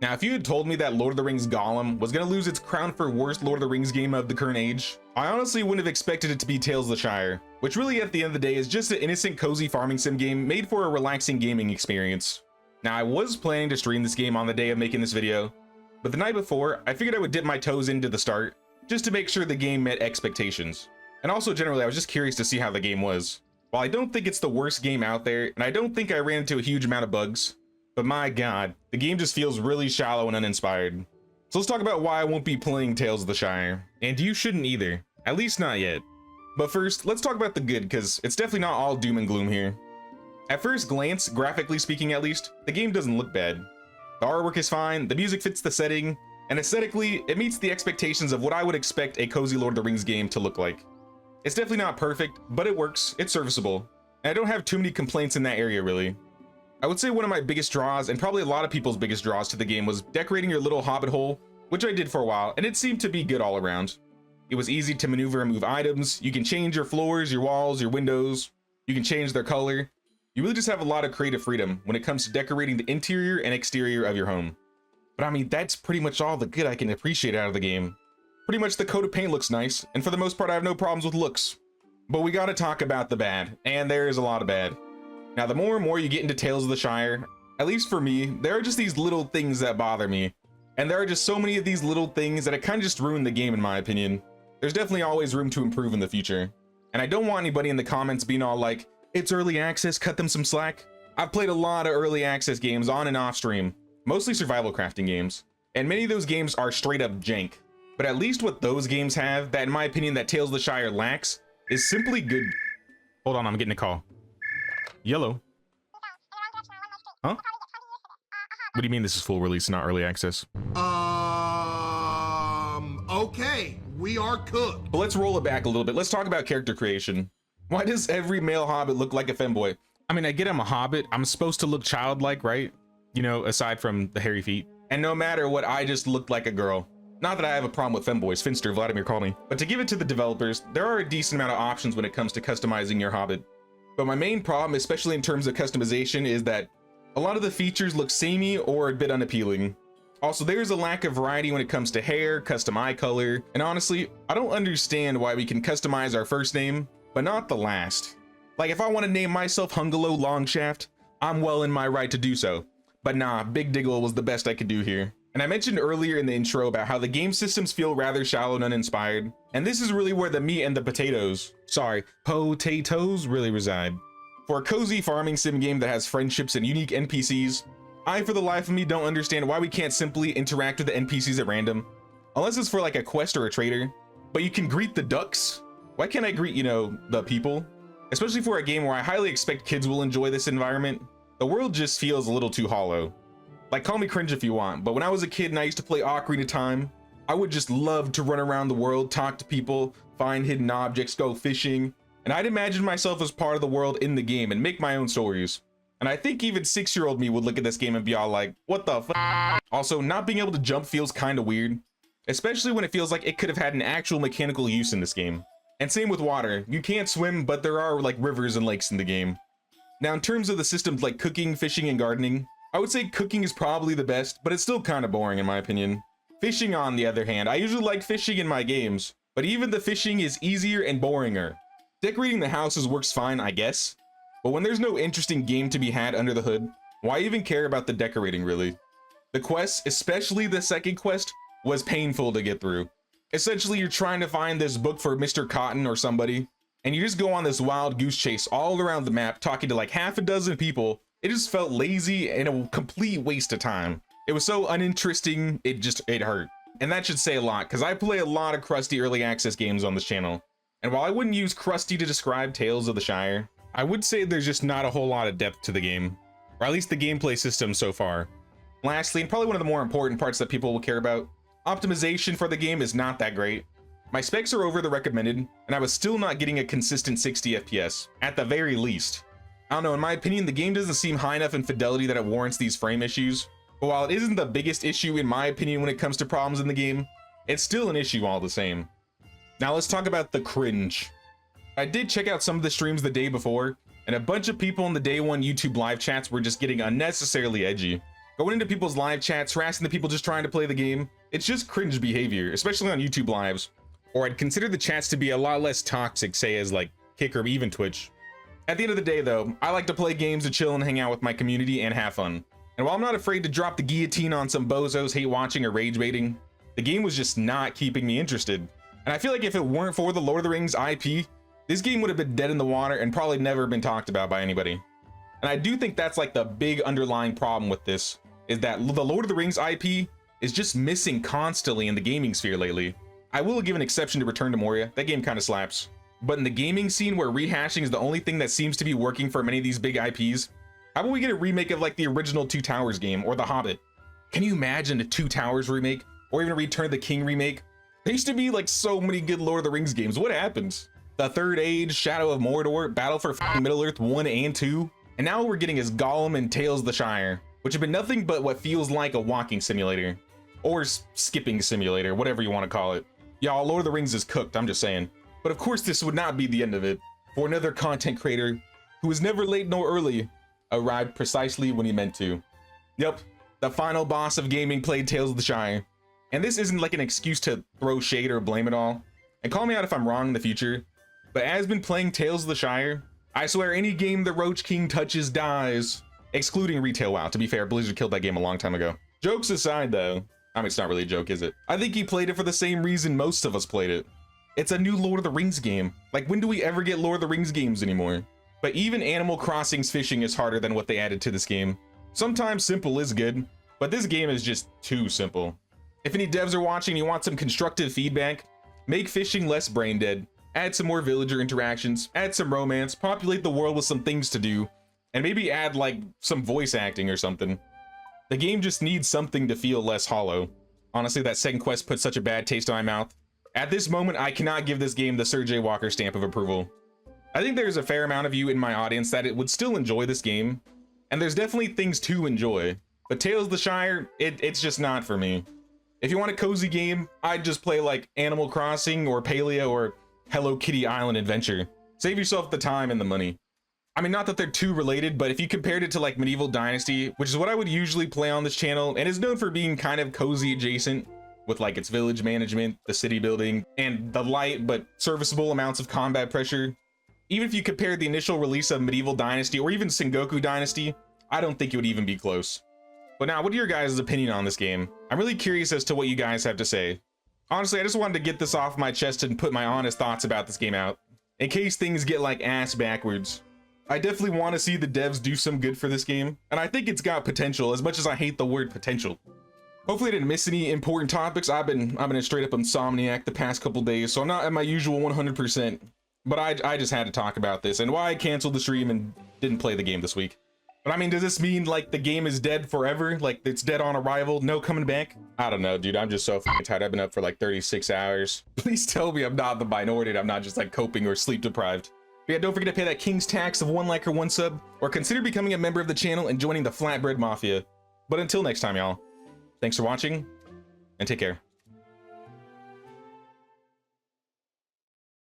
Now, if you had told me that Lord of the Rings Gollum was going to lose its crown for worst Lord of the Rings game of the current age, I honestly wouldn't have expected it to be Tales of the Shire, which really at the end of the day is just an innocent, cozy farming sim game made for a relaxing gaming experience. Now, I was planning to stream this game on the day of making this video, but the night before, I figured I would dip my toes into the start, just to make sure the game met expectations. And also generally, I was just curious to see how the game was. While I don't think it's the worst game out there, and I don't think I ran into a huge amount of bugs, but my god, the game just feels really shallow and uninspired. So let's talk about why I won't be playing Tales of the Shire. And you shouldn't either, at least not yet. But first, let's talk about the good, because it's definitely not all doom and gloom here. At first glance, graphically speaking at least, the game doesn't look bad. The artwork is fine, the music fits the setting, and aesthetically, it meets the expectations of what I would expect a cozy Lord of the Rings game to look like. It's definitely not perfect, but it works, it's serviceable, and I don't have too many complaints in that area really. I would say one of my biggest draws, and probably a lot of people's biggest draws to the game, was decorating your little hobbit hole, which I did for a while, and it seemed to be good all around. It was easy to maneuver and move items, you can change your floors, your walls, your windows, you can change their color. You really just have a lot of creative freedom when it comes to decorating the interior and exterior of your home. But I mean, that's pretty much all the good I can appreciate out of the game. Pretty much the coat of paint looks nice, and for the most part I have no problems with looks. But we gotta talk about the bad, and there is a lot of bad. Now, the more and more you get into Tales of the Shire, at least for me, there are just these little things that bother me. And there are just so many of these little things that it kind of just ruined the game in my opinion. There's definitely always room to improve in the future. And I don't want anybody in the comments being all like, it's early access, cut them some slack. I've played a lot of early access games on and off stream, mostly survival crafting games. And many of those games are straight up jank. But at least what those games have, that in my opinion that Tales of the Shire lacks, is simply good. Hold on, I'm getting a call. Yellow. Huh? What do you mean this is full release, not early access? Okay, we are cooked. But let's roll it back a little bit. Let's talk about character creation. Why does every male hobbit look like a femboy? I mean, I get I'm a hobbit. I'm supposed to look childlike, right? You know, aside from the hairy feet. And no matter what, I just looked like a girl. Not that I have a problem with femboys. Finster, Vladimir, call me. But to give it to the developers, there are a decent amount of options when it comes to customizing your hobbit. But my main problem, especially in terms of customization, is that a lot of the features look samey or a bit unappealing. Also, there's a lack of variety when it comes to hair, custom eye color, and honestly, I don't understand why we can customize our first name, but not the last. Like, if I want to name myself Hungalo Longshaft, I'm well in my right to do so. But nah, Big Diggle was the best I could do here. And I mentioned earlier in the intro about how the game systems feel rather shallow and uninspired, and this is really where the meat and the potatoes, really reside. For a cozy farming sim game that has friendships and unique NPCs, I for the life of me don't understand why we can't simply interact with the NPCs at random, unless it's for like a quest or a trader. But you can greet the ducks. Why can't I greet, you know, the people? Especially for a game where I highly expect kids will enjoy this environment, the world just feels a little too hollow. Like, call me cringe if you want, but when I was a kid and I used to play Ocarina of Time, I would just love to run around the world, talk to people, find hidden objects, go fishing, and I'd imagine myself as part of the world in the game and make my own stories. And I think even 6-year-old me would look at this game and be all like, what the f? Also, not being able to jump feels kind of weird, especially when it feels like it could have had an actual mechanical use in this game. And same with water. You can't swim, but there are like rivers and lakes in the game. Now, in terms of the systems like cooking, fishing, and gardening, I would say cooking is probably the best, but it's still kind of boring in my opinion. Fishing, on the other hand, I usually like fishing in my games, but even the fishing is easier and boringer. Decorating the houses works fine, I guess, but when there's no interesting game to be had under the hood, why even care about the decorating really? The quests, especially the second quest, was painful to get through. Essentially, you're trying to find this book for Mr. Cotton or somebody, and you just go on this wild goose chase all around the map, talking to like half a dozen people. It just felt lazy and a complete waste of time. It was so uninteresting, it hurt. And that should say a lot, because I play a lot of crusty early access games on this channel. And while I wouldn't use crusty to describe Tales of the Shire, I would say there's just not a whole lot of depth to the game, or at least the gameplay system so far. Lastly, and probably one of the more important parts that people will care about, optimization for the game is not that great. My specs are over the recommended, and I was still not getting a consistent 60 FPS, at the very least. I don't know, in my opinion, the game doesn't seem high enough in fidelity that it warrants these frame issues. But while it isn't the biggest issue in my opinion when it comes to problems in the game, it's still an issue all the same. Now let's talk about the cringe. I did check out some of the streams the day before, and a bunch of people in the day one YouTube live chats were just getting unnecessarily edgy. Going into people's live chats, harassing the people just trying to play the game. It's just cringe behavior, especially on YouTube lives. Or I'd consider the chats to be a lot less toxic, say as like Kick or even Twitch. At the end of the day though, I like to play games to chill and hang out with my community and have fun. And while I'm not afraid to drop the guillotine on some bozos hate watching or rage baiting, the game was just not keeping me interested. And I feel like if it weren't for the Lord of the Rings IP, this game would have been dead in the water and probably never been talked about by anybody. And I do think that's like the big underlying problem with this, is that the Lord of the Rings IP is just missing constantly in the gaming sphere lately. I will give an exception to Return to Moria, that game kind of slaps. But in the gaming scene where rehashing is the only thing that seems to be working for many of these big IPs, how about we get a remake of like the original Two Towers game or The Hobbit? Can you imagine a Two Towers remake or even a Return of the King remake? There used to be like so many good Lord of the Rings games. What happened? The Third Age, Shadow of Mordor, Battle for Middle-earth 1 and 2. And now what we're getting is Gollum and Tales of the Shire, which have been nothing but what feels like a walking simulator. Or skipping simulator, whatever you want to call it. Y'all, Lord of the Rings is cooked, I'm just saying. But of course this would not be the end of it, for another content creator who was never late nor early arrived precisely when he meant to. Yep, the final boss of gaming played Tales of the Shire. And this isn't like an excuse to throw shade or blame it all. And call me out if I'm wrong in the future, but as been playing Tales of the Shire, I swear any game the Roach King touches dies. Excluding retail WoW, to be fair, Blizzard killed that game a long time ago. Jokes aside though, I mean it's not really a joke, is it? I think he played it for the same reason most of us played it. It's a new Lord of the Rings game. Like, when do we ever get Lord of the Rings games anymore? But even Animal Crossing's fishing is harder than what they added to this game. Sometimes simple is good, but this game is just too simple. If any devs are watching and you want some constructive feedback, make fishing less brain dead, add some more villager interactions, add some romance, populate the world with some things to do, and maybe add like some voice acting or something. The game just needs something to feel less hollow. Honestly, that second quest put such a bad taste in my mouth. At this moment, I cannot give this game the Sir J. Walker stamp of approval. I think there's a fair amount of you in my audience that it would still enjoy this game, and there's definitely things to enjoy, but Tales of the Shire, it's just not for me. If you want a cozy game, I'd just play like Animal Crossing or Paleo or Hello Kitty Island Adventure. Save yourself the time and the money. I mean, not that they're too related, but if you compared it to like Medieval Dynasty, which is what I would usually play on this channel, and is known for being kind of cozy adjacent, with like its village management, the city building, and the light but serviceable amounts of combat pressure. Even if you compare the initial release of Medieval Dynasty or even Sengoku Dynasty, I don't think it would even be close. But now, what are your guys' opinion on this game? I'm really curious as to what you guys have to say. Honestly, I just wanted to get this off my chest and put my honest thoughts about this game out, in case things get like ass backwards. I definitely want to see the devs do some good for this game, and I think it's got potential, as much as I hate the word potential. Hopefully I didn't miss any important topics. I've been a straight up insomniac the past couple days, so I'm not at my usual 100%. But I just had to talk about this and why I canceled the stream and didn't play the game this week. But I mean, does this mean like the game is dead forever? Like it's dead on arrival, no coming back? I don't know, dude. I'm just so f***ing tired. I've been up for like 36 hours. Please tell me I'm not the minority and I'm not just like coping or sleep deprived. But yeah, don't forget to pay that king's tax of 1 like or 1 sub, or consider becoming a member of the channel and joining the Flatbread Mafia. But until next time, y'all. Thanks for watching, and take care.